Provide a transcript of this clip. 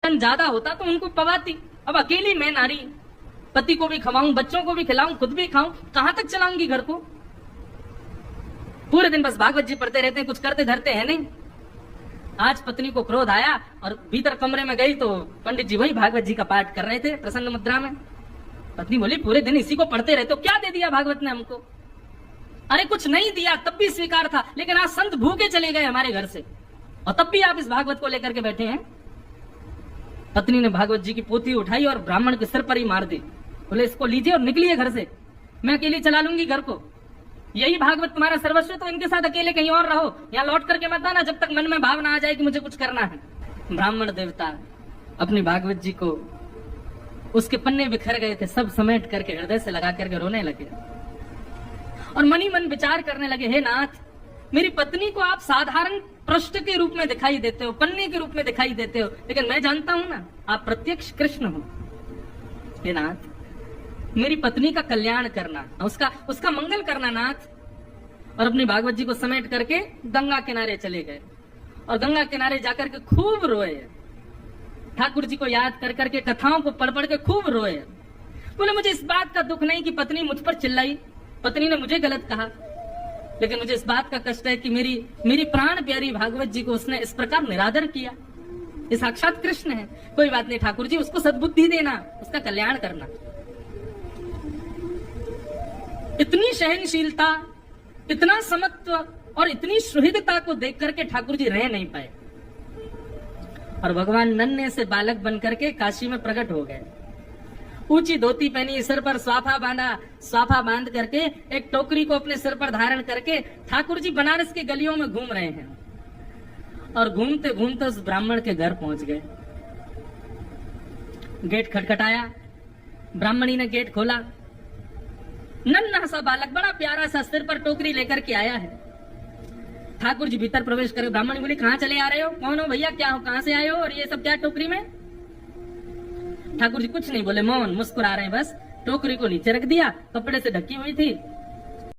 बर्तन ज्यादा होता तो उनको पवाती। अब अकेली मैं नारी, पति को भी खवाऊं, बच्चों को भी खिलाऊं, खुद भी खाऊं, कहां तक चलाऊंगी घर को? पूरे दिन बस भागवत जी पढ़ते रहते हैं, कुछ करते धरते हैं नहीं। आज पत्नी को क्रोध आया और भीतर कमरे में गई तो पंडित जी वही भागवत जी का पाठ कर रहे थे प्रसन्न मुद्रा में। पत्नी बोली, पूरे दिन इसी को पढ़ते रहते हो, क्या दे दिया भागवत ने हमको? अरे कुछ नहीं दिया तब भी स्वीकार था, लेकिन आज संत भूखे चले गए हमारे घर से और तब भी आप इस भागवत को लेकर के बैठे हैं। पत्नी ने भागवत जी की पोथी उठाई और ब्राह्मण के सिर पर ही मार दी। बोले, इसको लीजिए और निकलिए घर से, मैं अकेली चला लूंगी घर को। यही भागवत तुम्हारा सर्वस्व, तो इनके साथ अकेले कहीं और रहो, यहाँ लौट करके मत आना जब तक मन में भाव ना आ जाए कि मुझे कुछ करना है। ब्राह्मण देवता अपनी भागवत जी को, उसके पन्ने बिखर गए थे, सब समेट करके हृदय से लगा करके रोने लगे और मनी मन विचार करने लगे, हे नाथ, मेरी पत्नी को आप साधारण पृष्ठ के रूप में दिखाई देते हो, पन्ने के रूप में दिखाई देते हो, लेकिन मैं जानता हूं ना आप प्रत्यक्ष कृष्ण हो। हे नाथ, मेरी पत्नी का कल्याण करना, उसका मंगल करना नाथ। और अपनी भागवत जी को समेट करके गंगा किनारे चले गए और गंगा किनारे जाकर के खूब रोए, ठाकुर जी को याद कर करके, कथाओं को पढ़ पढ़ के खूब रोए। बोले, मुझे इस बात का दुख नहीं कि पत्नी मुझ पर चिल्लाई, पत्नी ने मुझे गलत कहा, लेकिन मुझे इस बात का कष्ट है कि मेरी प्राण प्यारी भागवत जी को उसने इस प्रकार निरादर किया। ये साक्षात कृष्ण है। कोई बात नहीं ठाकुर जी, उसको सद्बुद्धि देना, उसका कल्याण करना। इतनी सहनशीलता, इतना समत्व और इतनी सुहृदता को देख करके ठाकुर जी रह नहीं पाए और भगवान नन्हे से बालक बन करके काशी में प्रकट हो गए। ऊंची धोती पहनी, सिर पर स्वाफा बांधा, स्वाफा बांध करके एक टोकरी को अपने सिर पर धारण करके ठाकुर जी बनारस की गलियों में घूम रहे हैं और घूमते घूमते उस ब्राह्मण के घर पहुंच गए। गेट खटखटाया, ब्राह्मणी ने गेट खोला। नन्हा सा बालक, बड़ा प्यारा सा, सिर पर टोकरी लेकर के आया है। ठाकुर जी भीतर प्रवेश करे। ब्राह्मणी बोली, कहां चले आ रहे हो? कौन हो भैया? क्या हो? कहां से आए हो? और ये सब क्या टोकरी में? ठाकुर जी कुछ नहीं बोले, मौन, मुस्कुरा रहे हैं बस। टोकरी को नीचे रख दिया, कपड़े से ढकी हुई थी,